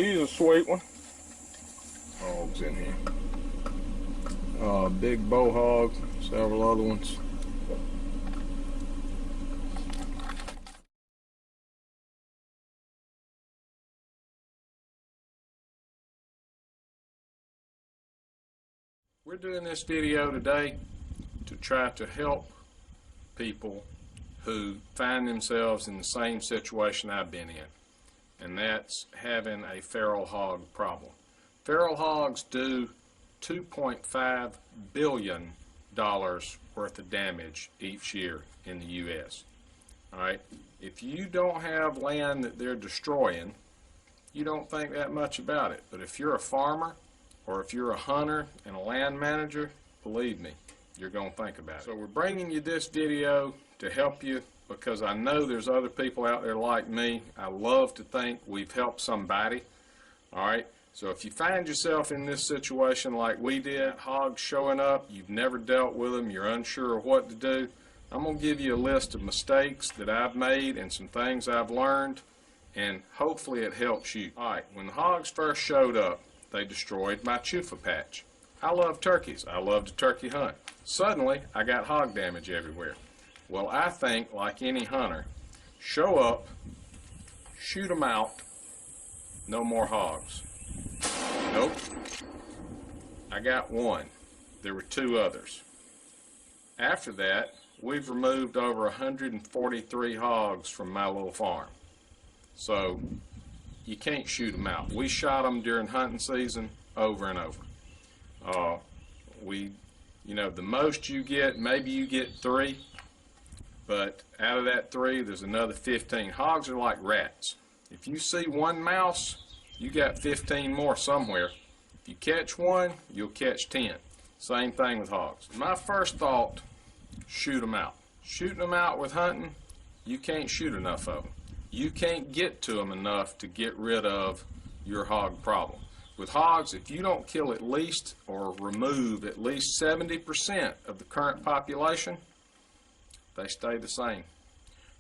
He's a sweet one. Hogs in here. Big bow hog, several other ones. We're doing this video today to try to help people who find themselves in the same situation I've been in, and that's having a feral hog problem. Feral hogs do $2.5 billion worth of damage each year in the U.S. Alright, if you don't have land that they're destroying, you don't think that much about it. But if you're a farmer, or if you're a hunter and a land manager, believe me, you're going to think about it. So we're bringing you this video to help you because I know there's other people out there like me. I love to think we've helped somebody. Alright, so if you find yourself in this situation like we did, hogs showing up, you've never dealt with them, you're unsure of what to do, I'm going to give you a list of mistakes that I've made and some things I've learned, and hopefully it helps you. Alright, when the hogs first showed up, they destroyed my chufa patch. I love turkeys. I love to turkey hunt. Suddenly, I got hog damage everywhere. Well, I think, like any hunter, show up, shoot them out, no more hogs. Nope. I got one. There were two others. After that, we've removed over 143 hogs from my little farm. So, you can't shoot them out. We shot them during hunting season over and over. The most you get, maybe you get 3, but out of that 3, there's another 15. Hogs are like rats. If you see one mouse, you got 15 more somewhere. If you catch one, you'll catch 10. Same thing with hogs. My first thought, shoot them out. Shooting them out with hunting, you can't shoot enough of them. You can't get to them enough to get rid of your hog problem. With hogs, if you don't kill at least or remove at least 70% of the current population, they stay the same.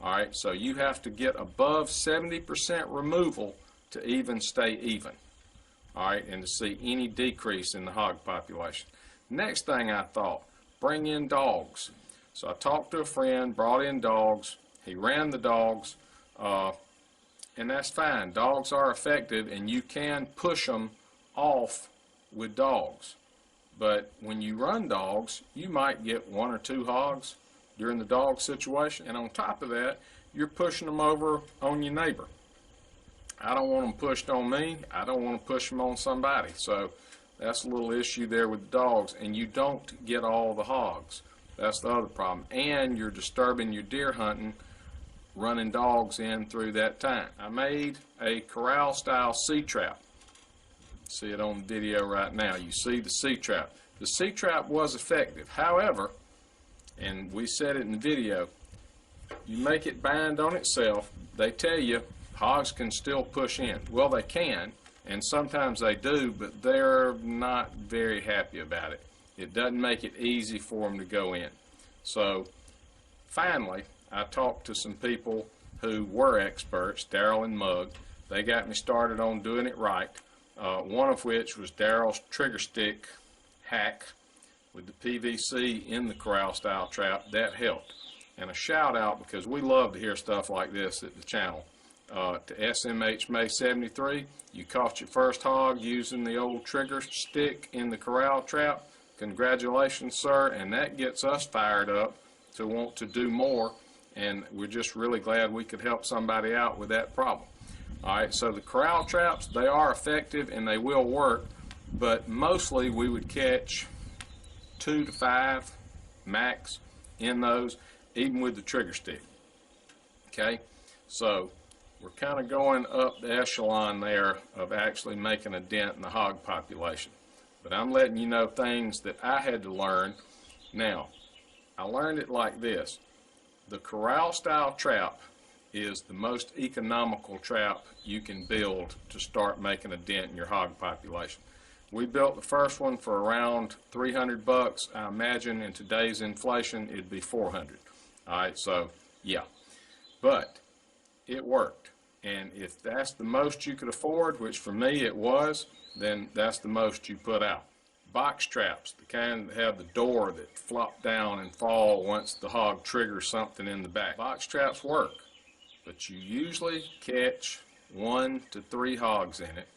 Alright, so you have to get above 70% removal to even stay even. Alright, and to see any decrease in the hog population. Next thing I thought, bring in dogs. So I talked to a friend, brought in dogs, he ran the dogs, and that's fine. Dogs are effective and you can push them off with dogs. But when you run dogs, you might get 1 or 2 hogs during the dog situation, and on top of that, you're pushing them over on your neighbor. I don't want them pushed on me. I don't want to push them on somebody. So that's a little issue there with the dogs, and you don't get all the hogs. That's the other problem. And you're disturbing your deer hunting running dogs in through that time. I made a corral style C-trap. See it on the video right now. You see the C-trap. The C-trap was effective. However, and we said it in the video, you make it bind on itself, they tell you hogs can still push in. Well, they can, and sometimes they do, but they're not very happy about it. It doesn't make it easy for them to go in. So finally, I talked to some people who were experts, Daryl and Mug. They got me started on doing it right. One of which was Daryl's trigger stick hack with the PVC in the corral style trap. That helped. And a shout out, because we love to hear stuff like this at the channel, to SMH May 73. You caught your first hog using the old trigger stick in the corral trap. Congratulations, sir, and that gets us fired up to want to do more, and we're just really glad we could help somebody out with that problem. Alright, so the corral traps, they are effective and they will work, but mostly we would catch 2 to 5 max in those, even with the trigger stick. Okay, so we're kind of going up the echelon there of actually making a dent in the hog population. But I'm letting you know things that I had to learn. Now, I learned it like this. The corral style trap is the most economical trap you can build to start making a dent in your hog population. We built the first one for around 300 bucks. I imagine in today's inflation it'd be 400. Alright, so yeah. But it worked. And if that's the most you could afford, which for me it was, then that's the most you put out. Box traps, the kind that have the door that flop down and fall once the hog triggers something in the back. Box traps work, but you usually catch 1 to 3 hogs in it,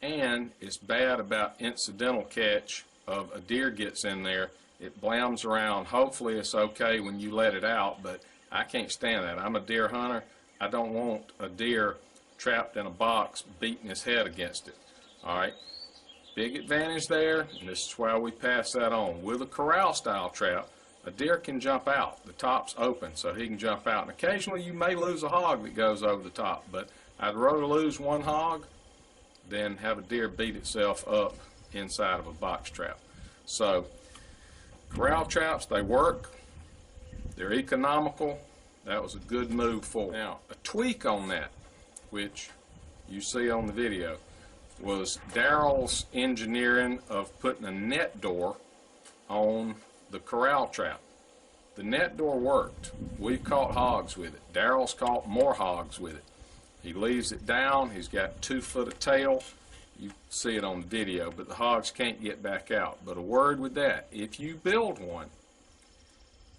and it's bad about incidental catch of a deer gets in there, it blams around. Hopefully it's okay when you let it out, but I can't stand that. I'm a deer hunter. I don't want a deer trapped in a box beating his head against it. All right. Big advantage there, and this is why we pass that on. With a corral style trap, a deer can jump out. The top's open, so he can jump out. And occasionally you may lose a hog that goes over the top, but I'd rather lose one hog than have a deer beat itself up inside of a box trap. So corral traps, they work. They're economical. That was a good move forward. Now, a tweak on that, which you see on the video, was Daryl's engineering of putting a net door on the corral trap. The net door worked. We've caught hogs with it. Daryl's caught more hogs with it. He leaves it down. He's got 2 foot of tail. You see it on the video, but the hogs can't get back out. But a word with that, if you build one,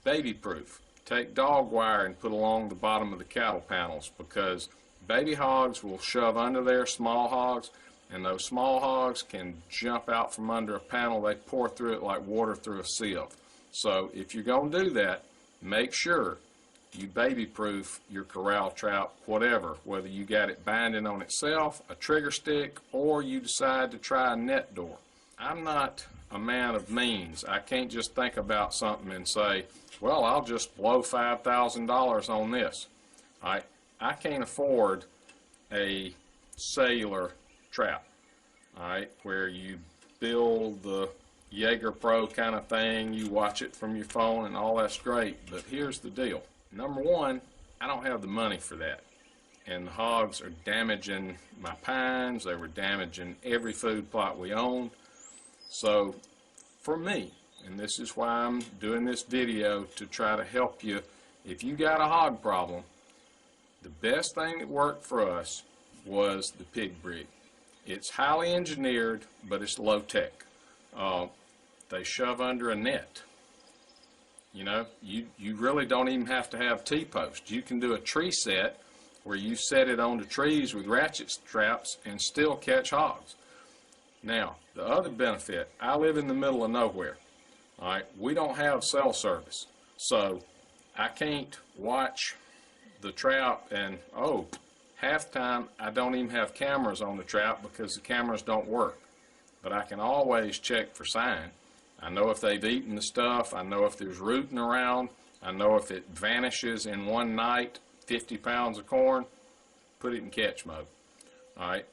baby proof. Take dog wire and put along the bottom of the cattle panels, because baby hogs will shove under there small hogs, and those small hogs can jump out from under a panel. They pour through it like water through a sieve. So if you're going to do that, make sure you baby proof your corral trap, whatever, whether you got it binding on itself, a trigger stick, or you decide to try a net door. I'm not a man of means. I can't just think about something and say, well, I'll just blow $5,000 on this. I can't afford a cellular trap, all right, where you build the Jaeger Pro kind of thing, you watch it from your phone, and all that's great, but here's the deal. Number one, I don't have the money for that, and the hogs are damaging my pines. They were damaging every food plot we owned. So for me, and this is why I'm doing this video, to try to help you, if you got a hog problem, the best thing that worked for us was the pig brig. It's highly engineered, but it's low tech. They shove under a net. You know, you really don't even have to have T-posts. You can do a tree set where you set it onto trees with ratchet straps and still catch hogs. Now, the other benefit, I live in the middle of nowhere. All right, we don't have cell service, so I can't watch the trap and, oh, half time I don't even have cameras on the trap because the cameras don't work. But I can always check for sign. I know if they've eaten the stuff. I know if there's rooting around. I know if it vanishes in one night, 50 pounds of corn, put it in catch mode. All right,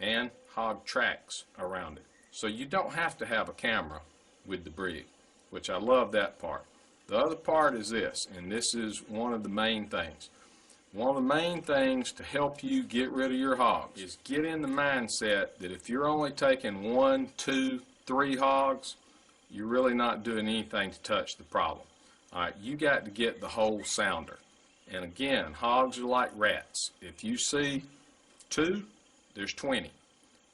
and hog tracks around it. So you don't have to have a camera with the brig, which I love that part. The other part is this, and this is one of the main things. One of the main things to help you get rid of your hogs is get in the mindset that if you're only taking 1, 2, 3 hogs, you're really not doing anything to touch the problem. All right, you got to get the whole sounder. And again, hogs are like rats. If you see 2, there's 20.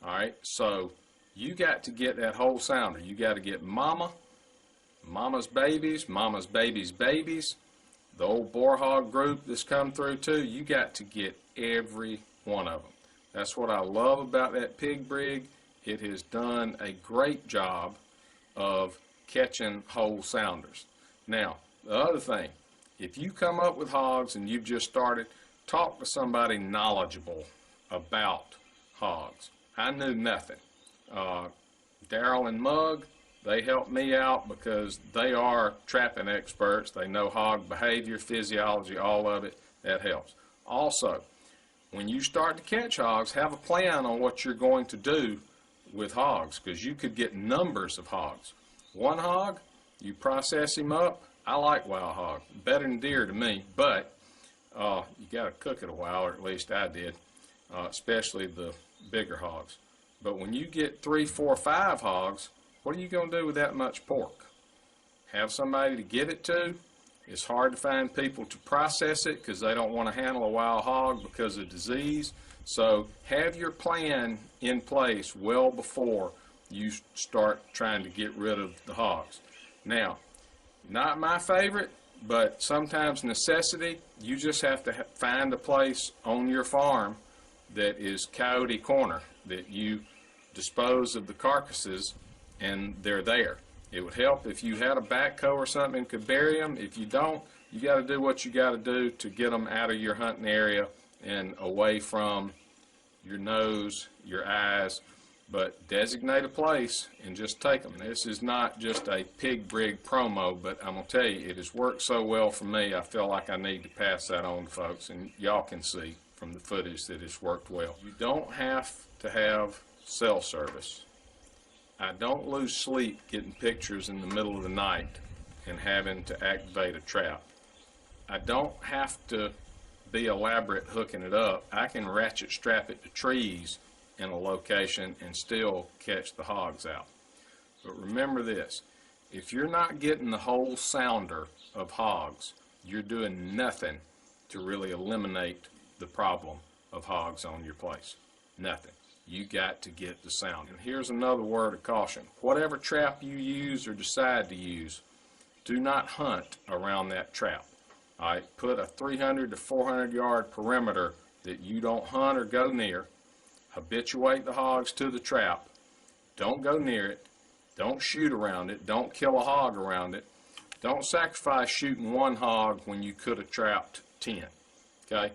All right, so you got to get that whole sounder. You got to get mama's babies, mama's babies' babies, the old boar hog group that's come through too. You got to get every one of them. That's what I love about that pig brig. It has done a great job of catching whole sounders. Now, the other thing, if you come up with hogs and you've just started, talk to somebody knowledgeable about hogs. I knew nothing. Daryl and Mug, they helped me out because they are trapping experts. They know hog behavior, physiology, all of it. That helps. Also, when you start to catch hogs, have a plan on what you're going to do with hogs, because you could get numbers of hogs. One hog, you process him up. I like wild hog, better than deer to me, but you got to cook it a while, or at least I did, especially the bigger hogs. But when you get 3, 4, 5 hogs, what are you going to do with that much pork? Have somebody to give it to, It's hard to find people to process it because they don't want to handle a wild hog because of disease. So have your plan in place well before you start trying to get rid of the hogs. Now, not my favorite, but sometimes necessity. You just have to find a place on your farm that is coyote corner, that you dispose of the carcasses and they're there. It would help if you had a backhoe or something and could bury them. If you don't, you got to do what you got to do to get them out of your hunting area and away from your nose, your eyes, but designate a place and just take them. This is not just a pig brig promo, but I'm going to tell you, it has worked so well for me, I feel like I need to pass that on to folks, and y'all can see from the footage that it's worked well. You don't have to have cell service. I don't lose sleep getting pictures in the middle of the night and having to activate a trap. I don't have to be elaborate hooking it up. I can ratchet strap it to trees in a location and still catch the hogs out. But remember this, if you're not getting the whole sounder of hogs, you're doing nothing to really eliminate the problem of hogs on your place. Nothing. You got to get the sound. And here's another word of caution. Whatever trap you use or decide to use, do not hunt around that trap. All right, put a 300 to 400 yard perimeter that you don't hunt or go near. Habituate the hogs to the trap. Don't go near it. Don't shoot around it. Don't kill a hog around it. Don't sacrifice shooting one hog when you could have trapped 10. Okay?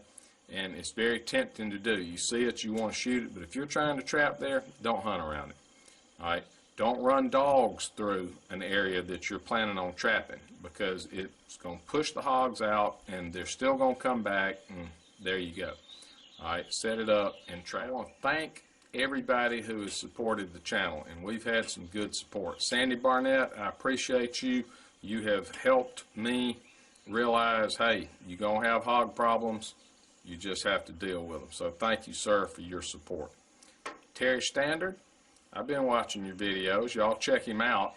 And it's very tempting to do. You see it, you want to shoot it, but if you're trying to trap there, don't hunt around it. All right? Don't run dogs through an area that you're planning on trapping, because it's going to push the hogs out and they're still going to come back, and there you go. All right, set it up and try. I want to thank everybody who has supported the channel, and we've had some good support. Sandy Barnett, I appreciate you. You have helped me realize, hey, you're going to have hog problems. You just have to deal with them. So thank you, sir, for your support. Terry Standard, I've been watching your videos. Y'all check him out.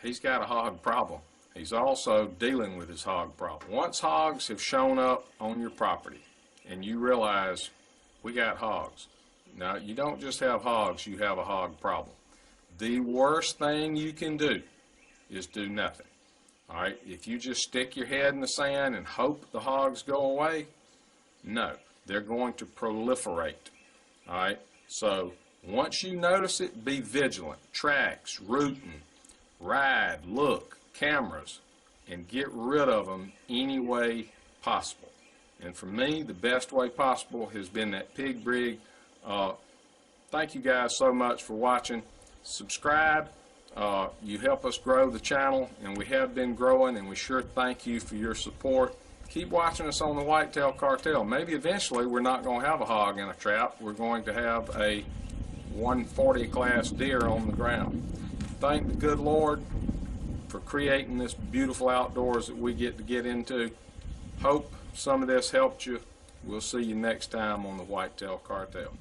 He's got a hog problem. He's also dealing with his hog problem. Once hogs have shown up on your property and you realize we got hogs. Now, you don't just have hogs, you have a hog problem. The worst thing you can do is do nothing. All right, if you just stick your head in the sand and hope the hogs go away, no, they're going to proliferate. All right, so once you notice it, be vigilant. Tracks, rooting, ride, look, cameras, and get rid of them any way possible. And for me, the best way possible has been that pig brig. Thank you guys so much for watching. Subscribe. You help us grow the channel, and we have been growing, and we sure thank you for your support. Keep watching us on the Whitetail Cartel. Maybe eventually we're not going to have a hog in a trap. We're going to have a 140 class deer on the ground. Thank the good Lord for creating this beautiful outdoors that we get to get into. Hope some of this helped you. We'll see you next time on the Whitetail Cartel.